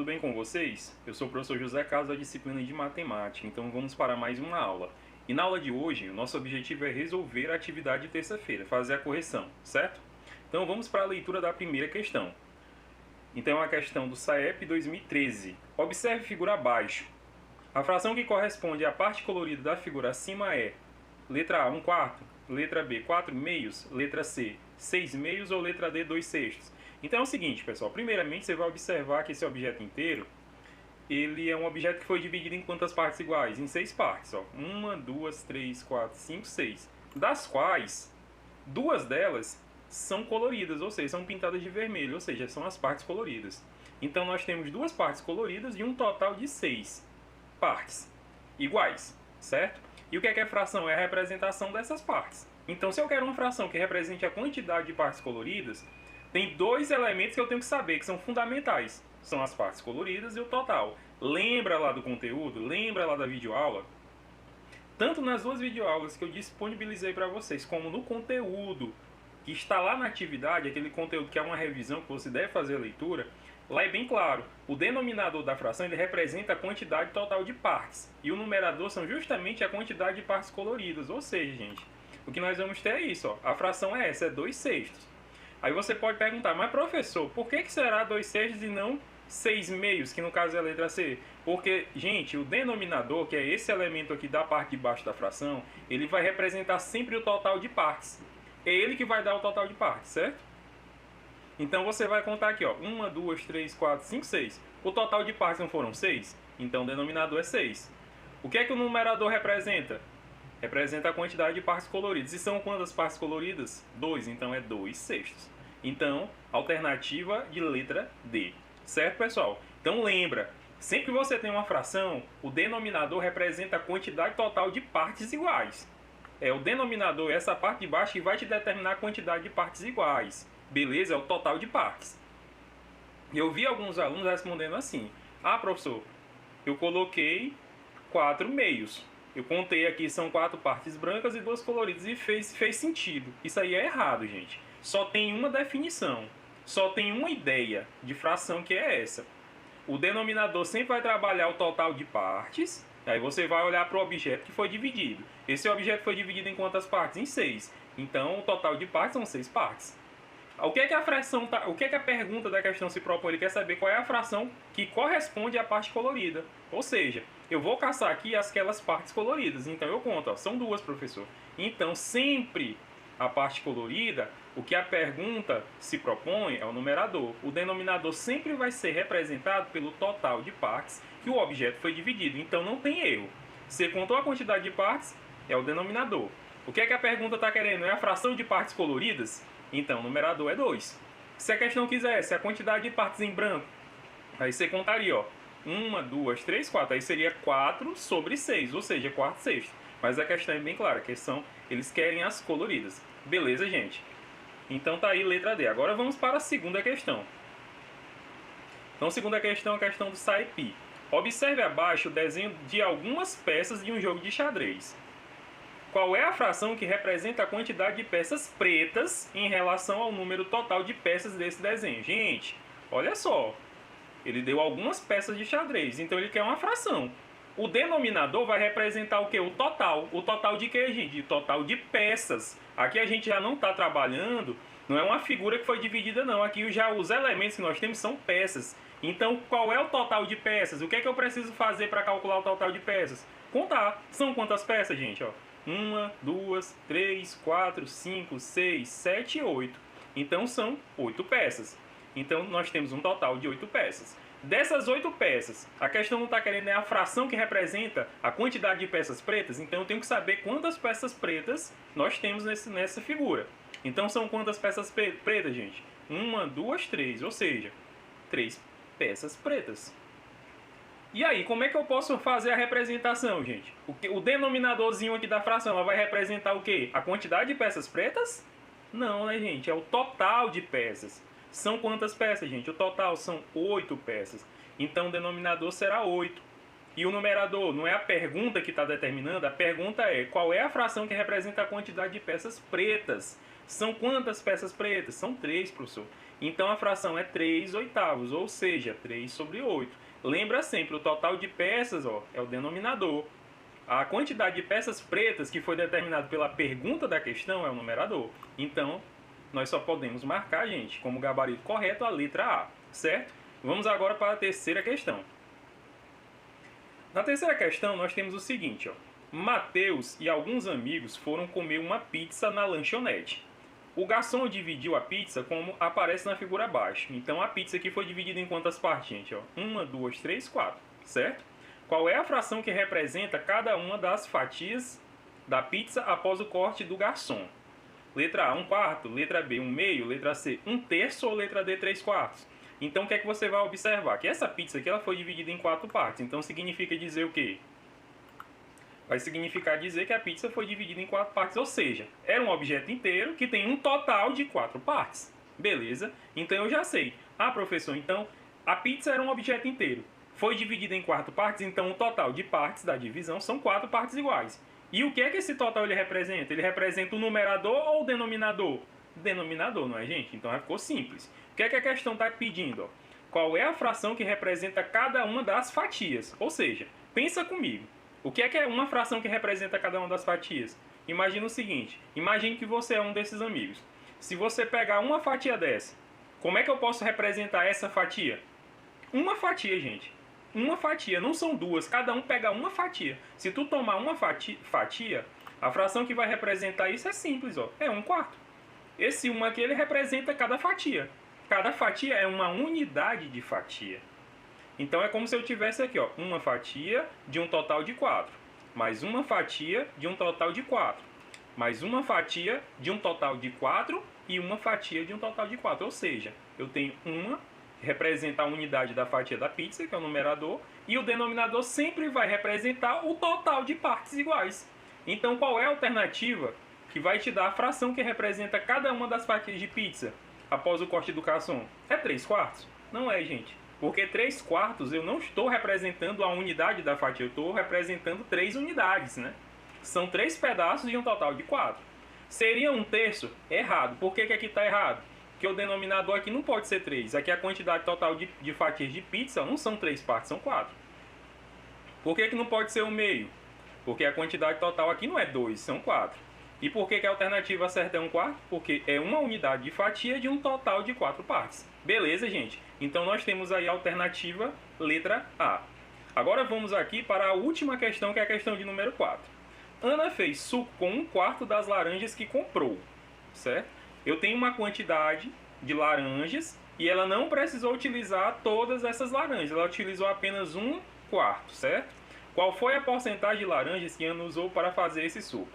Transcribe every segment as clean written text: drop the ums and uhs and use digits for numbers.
tudo bem com vocês? Eu sou o professor José Carlos da disciplina de Matemática, então vamos para mais uma aula. E na aula de hoje, o nosso objetivo é resolver a atividade de terça-feira, fazer a correção, certo? Então vamos para a leitura da primeira questão. Então é a questão do SAEP 2013. Observe a figura abaixo. A fração que corresponde à parte colorida da figura acima é letra A, 1/4, letra B, 4/2, letra C, 6/2 ou letra D, 2/6. Então é o seguinte, pessoal, primeiramente você vai observar que esse objeto inteiro, ele é um objeto que foi dividido em quantas partes iguais? Em 6 partes, ó. 1, 2, 3, 4, 5, 6. Das quais, 2 delas são coloridas, ou seja, são pintadas de vermelho, ou seja, são as partes coloridas. Então nós temos 2 partes coloridas e um total de 6 partes iguais, certo? E o que é fração? É a representação dessas partes. Então, se eu quero uma fração que represente a quantidade de partes coloridas, tem 2 elementos que eu tenho que saber, que são fundamentais. São as partes coloridas e o total. Lembra lá do conteúdo? Lembra lá da videoaula? Tanto nas 2 videoaulas que eu disponibilizei para vocês, como no conteúdo que está lá na atividade, aquele conteúdo que é uma revisão que você deve fazer a leitura, lá é bem claro, o denominador da fração ele representa a quantidade total de partes. E o numerador são justamente a quantidade de partes coloridas. Ou seja, gente, o que nós vamos ter é isso, ó, a fração é essa, é 2/6. Aí você pode perguntar, mas professor, por que será 2/6 e não 6/2, que no caso é a letra C? Porque, gente, o denominador, que é esse elemento aqui da parte de baixo da fração, ele vai representar sempre o total de partes. É ele que vai dar o total de partes, certo? Então você vai contar aqui, ó, 1, 2, 3, 4, 5, 6. O total de partes não foram 6? Então o denominador é 6. O que é que o numerador representa? Representa a quantidade de partes coloridas. E são quantas partes coloridas? 2, então é 2/6. Então, alternativa de letra D. Certo, pessoal? Então lembra, sempre que você tem uma fração, o denominador representa a quantidade total de partes iguais. É o denominador, essa parte de baixo, que vai te determinar a quantidade de partes iguais. Beleza? É o total de partes. Eu vi alguns alunos respondendo assim: ah, professor, eu coloquei 4/2. Eu contei aqui, são 4 partes brancas e 2 coloridas, e fez sentido. Isso aí é errado, gente. Só tem uma definição, só tem uma ideia de fração, que é essa. O denominador sempre vai trabalhar o total de partes. Aí você vai olhar para o objeto que foi dividido. Esse objeto foi dividido em quantas partes? Em 6. Então o total de partes são 6 partes. O que é que a fração tá, o que é que a pergunta da questão se propõe? Ele quer saber qual é a fração que corresponde à parte colorida. Ou seja, eu vou caçar aqui aquelas partes coloridas. Então eu conto, ó, são 2, professor. Então sempre a parte colorida, o que a pergunta se propõe é o numerador. O denominador sempre vai ser representado pelo total de partes que o objeto foi dividido. Então não tem erro. Você contou a quantidade de partes, é o denominador. O que é que a pergunta está querendo? É a fração de partes coloridas? Então o numerador é 2. Se a questão quisesse a quantidade de partes em branco, aí você contaria, ó, 1, 2, 3, 4. Aí seria 4/6, ou seja, 4/6. Mas a questão é bem clara, eles querem as coloridas. Beleza, gente? Então tá aí letra D. Agora vamos para a segunda questão. Então a segunda questão é a questão do SAEP. Observe abaixo o desenho de algumas peças de um jogo de xadrez. Qual é a fração que representa a quantidade de peças pretas em relação ao número total de peças desse desenho? Gente, olha só. Ele deu algumas peças de xadrez, então ele quer uma fração. O denominador vai representar o que? O total. O total de quê, gente? O total de peças. Aqui a gente já não está trabalhando, não é uma figura que foi dividida, não. Aqui já os elementos que nós temos são peças. Então, qual é o total de peças? O que é que eu preciso fazer para calcular o total de peças? Contar. São quantas peças, gente? Ó, 1, 2, 3, 4, 5, 6, 7 e 8. Então, são 8 peças. Então, nós temos um total de 8 peças. Dessas 8 peças, a questão não está querendo é a fração que representa a quantidade de peças pretas. Então, eu tenho que saber quantas peças pretas nós temos nessa figura. Então, são quantas peças pretas, gente? 1, 2, 3. Ou seja, 3 peças pretas. E aí, como é que eu posso fazer a representação, gente? O denominadorzinho aqui da fração, ela vai representar o quê? A quantidade de peças pretas? Não, né, gente? É o total de peças. São quantas peças, gente? O total são 8 peças. Então o denominador será 8. E o numerador não é a pergunta que está determinando. A pergunta é qual é a fração que representa a quantidade de peças pretas. São quantas peças pretas? São 3, professor. Então a fração é 3 oitavos, ou seja, 3 sobre 8. Lembra sempre, o total de peças, ó, é o denominador. A quantidade de peças pretas que foi determinado pela pergunta da questão é o numerador. Então, nós só podemos marcar, gente, como gabarito correto a letra A, certo? Vamos agora para a terceira questão. Na terceira questão, nós temos o seguinte, ó. Mateus e alguns amigos foram comer uma pizza na lanchonete. O garçom dividiu a pizza como aparece na figura abaixo. Então, a pizza aqui foi dividida em quantas partes, gente? 1, 2, 3, 4, certo? Qual é a fração que representa cada uma das fatias da pizza após o corte do garçom? Letra A, 1/4, letra B, 1/2, letra C, 1/3 ou letra D, 3/4? Então, o que é que você vai observar? Que essa pizza aqui ela foi dividida em 4 partes. Então, significa dizer o quê? Vai significar dizer que a pizza foi dividida em 4 partes, ou seja, era um objeto inteiro que tem um total de 4 partes. Beleza? Então, eu já sei. Ah, professor, então, a pizza era um objeto inteiro. Foi dividida em 4 partes, então o total de partes da divisão são 4 partes iguais. E o que é que esse total ele representa? Ele representa o numerador ou o denominador? Denominador, não é, gente? Então já ficou simples. O que é que a questão está pedindo? Ó? Qual é a fração que representa cada uma das fatias? Ou seja, pensa comigo. O que é uma fração que representa cada uma das fatias? Imagina o seguinte. Imagine que você é um desses amigos. Se você pegar uma fatia dessa, como é que eu posso representar essa fatia? Uma fatia, gente. Uma fatia, não são duas, cada um pega uma fatia. Se tu tomar uma fatia, a fração que vai representar isso é simples, ó, é 1/4. Esse 1 aqui, ele representa cada fatia. Cada fatia é uma unidade de fatia. Então é como se eu tivesse aqui, ó, uma fatia de um total de 4, mais uma fatia de um total de 4, mais uma fatia de um total de 4 e uma fatia de um total de 4. Ou seja, eu tenho uma representa a unidade da fatia da pizza, que é o numerador, e o denominador sempre vai representar o total de partes iguais. Então, qual é a alternativa que vai te dar a fração que representa cada uma das fatias de pizza após o corte do garçom? É 3/4? Não é, gente. Porque 3/4 eu não estou representando a unidade da fatia, eu estou representando 3 unidades, né? São 3 pedaços de um total de 4. Seria 1/3? Errado. Por que aqui está errado? Porque o denominador aqui não pode ser 3. Aqui a quantidade total de fatias de pizza não são 3 partes, são 4. Por que não pode ser 1/2? Porque a quantidade total aqui não é 2, são 4. E por que a alternativa certa é 1/4? Porque é uma unidade de fatia de um total de 4 partes. Beleza, gente? Então nós temos aí a alternativa letra A. Agora vamos aqui para a última questão, que é a questão de número 4. Ana fez suco com 1/4 das laranjas que comprou, certo? Eu tenho uma quantidade de laranjas e ela não precisou utilizar todas essas laranjas. Ela utilizou apenas 1/4, certo? Qual foi a porcentagem de laranjas que Ana usou para fazer esse suco?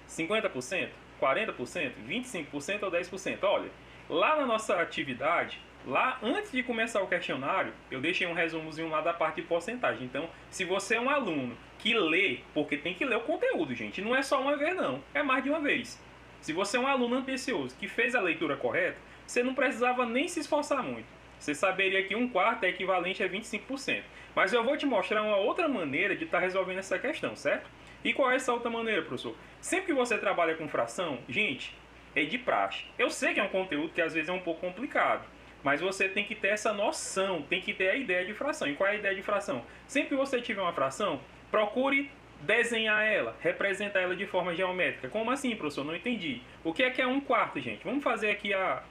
50%? 40%? 25% ou 10%? Olha, lá na nossa atividade, lá antes de começar o questionário, eu deixei um resumozinho lá da parte de porcentagem. Então, se você é um aluno que lê, porque tem que ler o conteúdo, gente, não é só uma vez não, é mais de uma vez. Se você é um aluno ambicioso que fez a leitura correta, você não precisava nem se esforçar muito. Você saberia que 1/4 é equivalente a 25%. Mas eu vou te mostrar uma outra maneira de estar resolvendo essa questão, certo? E qual é essa outra maneira, professor? Sempre que você trabalha com fração, gente, é de praxe. Eu sei que é um conteúdo que às vezes é um pouco complicado, mas você tem que ter essa noção, tem que ter a ideia de fração. E qual é a ideia de fração? Sempre que você tiver uma fração, procure desenhar ela, representar ela de forma geométrica. Como assim, professor? Não entendi. O que é 1/4, gente? Vamos fazer aqui a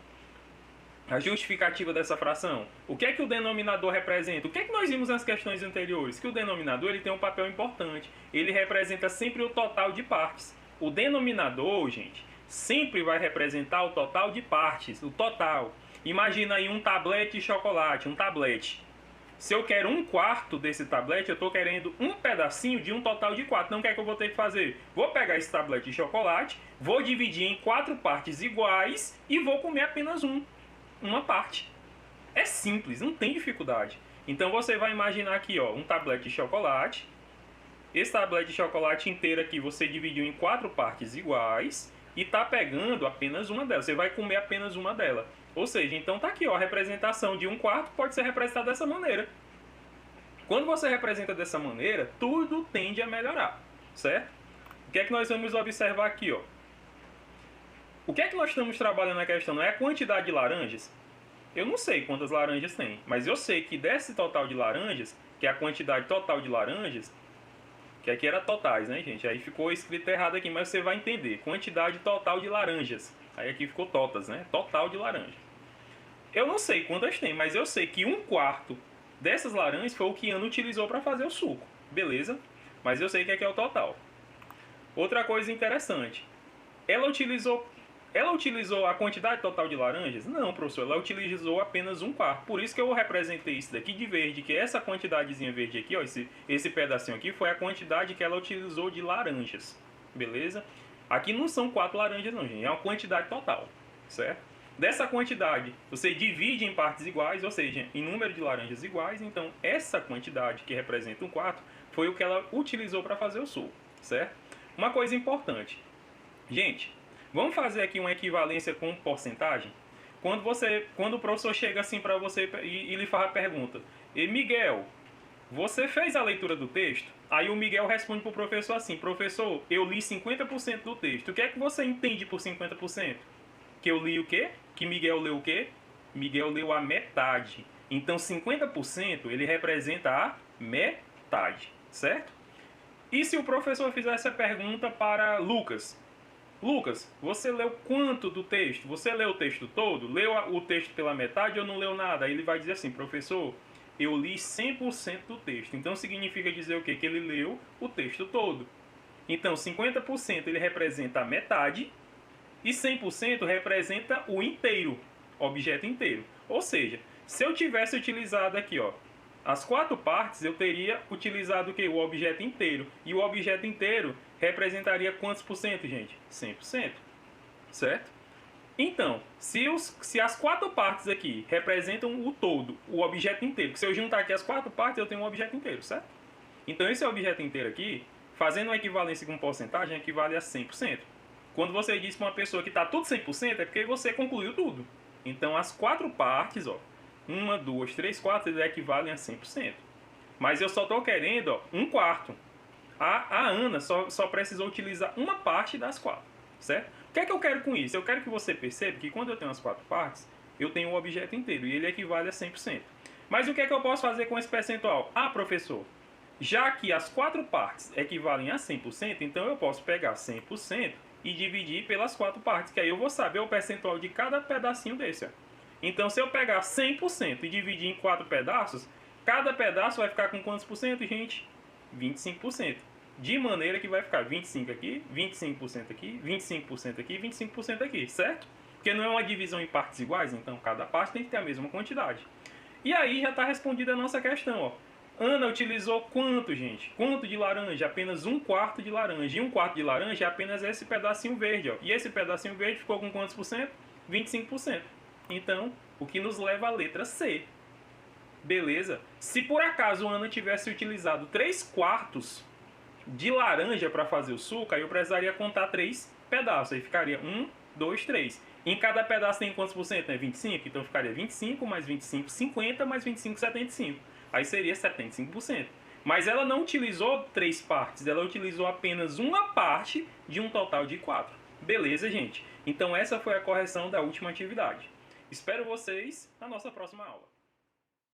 justificativa dessa fração. O que é que o denominador representa? O que é que nós vimos nas questões anteriores? Que o denominador ele tem um papel importante. Ele representa sempre o total de partes. O denominador, gente, sempre vai representar o total de partes, o total. Imagina aí um tablete de chocolate, um tablete. Se eu quero 1/4 desse tablete, eu estou querendo um pedacinho de um total de 4. Então o que é que eu vou ter que fazer? Vou pegar esse tablete de chocolate, vou dividir em 4 partes iguais e vou comer apenas uma parte. É simples, não tem dificuldade. Então você vai imaginar aqui, ó, um tablete de chocolate. Esse tablete de chocolate inteiro aqui você dividiu em 4 partes iguais e está pegando apenas uma delas. Você vai comer apenas uma delas. Ou seja, então tá aqui, ó, a representação de 1/4 pode ser representada dessa maneira. Quando você representa dessa maneira, tudo tende a melhorar, certo? O que é que nós vamos observar aqui, ó? O que é que nós estamos trabalhando na questão? Não é a quantidade de laranjas? Eu não sei quantas laranjas tem, mas eu sei que desse total de laranjas, que é a quantidade total de laranjas, que aqui era totais, né, gente? Aí ficou escrito errado aqui, mas você vai entender. Quantidade total de laranjas. Aí aqui ficou totas, né? Total de laranjas. Eu não sei quantas tem, mas eu sei que 1/4 dessas laranjas foi o que Ana utilizou para fazer o suco. Beleza? Mas eu sei que aqui é o total. Outra coisa interessante. Ela utilizou a quantidade total de laranjas? Não, professor. Ela utilizou apenas 1/4. Por isso que eu representei isso daqui de verde, que essa quantidadezinha verde aqui, ó, esse pedacinho aqui, foi a quantidade que ela utilizou de laranjas. Beleza? Aqui não são 4 laranjas não, gente. É uma quantidade total. Certo? Dessa quantidade, você divide em partes iguais, ou seja, em número de laranjas iguais. Então, essa quantidade, que representa 1/4, foi o que ela utilizou para fazer o suco. Certo? Uma coisa importante. Gente, vamos fazer aqui uma equivalência com porcentagem? Quando o professor chega assim para você e lhe faz a pergunta: e Miguel, você fez a leitura do texto? Aí o Miguel responde para o professor assim: professor, eu li 50% do texto. O que é que você entende por 50%? Que eu li o quê? Que Miguel leu o quê? Miguel leu a metade. Então 50% ele representa a metade, certo? E se o professor fizer essa pergunta para Lucas? Lucas, você leu quanto do texto? Você leu o texto todo? Leu o texto pela metade ou não leu nada? Aí ele vai dizer assim: professor, eu li 100% do texto. Então significa dizer o quê? Que ele leu o texto todo. Então 50% ele representa a metade e 100% representa o inteiro, objeto inteiro. Ou seja, se eu tivesse utilizado aqui, ó, as 4 partes, eu teria utilizado o quê? O objeto inteiro. E o objeto inteiro representaria quantos por cento, gente? 100%. Certo? Então, se as 4 partes aqui representam o todo, o objeto inteiro, porque se eu juntar aqui as 4 partes, eu tenho um objeto inteiro, certo? Então, esse objeto inteiro aqui, fazendo uma equivalência com porcentagem, equivale a 100%. Quando você diz para uma pessoa que está tudo 100%, é porque você concluiu tudo. Então, as 4 partes, ó, 1, 2, 3, 4, eles equivalem a 100%. Mas eu só estou querendo, ó, 1/4. A Ana só precisou utilizar uma parte das 4, certo? O que é que eu quero com isso? Eu quero que você perceba que quando eu tenho as 4 partes, eu tenho o objeto inteiro e ele equivale a 100%. Mas o que é que eu posso fazer com esse percentual? Ah, professor, já que as 4 partes equivalem a 100%, então eu posso pegar 100% e dividir pelas 4 partes, que aí eu vou saber o percentual de cada pedacinho desse, ó. Então, se eu pegar 100% e dividir em 4 pedaços, cada pedaço vai ficar com quantos por cento, gente? 25%. De maneira que vai ficar 25% aqui, 25% aqui, 25% aqui, 25% aqui, certo? Porque não é uma divisão em partes iguais, então cada parte tem que ter a mesma quantidade. E aí já está respondida a nossa questão, ó. Ana utilizou quanto, gente? Quanto de laranja? Apenas 1/4 de laranja. E 1/4 de laranja é apenas esse pedacinho verde, ó. E esse pedacinho verde ficou com quantos por cento? 25%. Então, o que nos leva à letra C. Beleza? Se por acaso a Ana tivesse utilizado 3/4 de laranja para fazer o suco, aí eu precisaria contar 3 pedaços. Aí ficaria 1, 2, 3. Em cada pedaço tem quantos por cento? Né? 25. Então ficaria 25 mais 25, 50 mais 25, 75. Aí seria 75%. Mas ela não utilizou 3 partes, ela utilizou apenas uma parte de um total de 4. Beleza, gente? Então essa foi a correção da última atividade. Espero vocês na nossa próxima aula.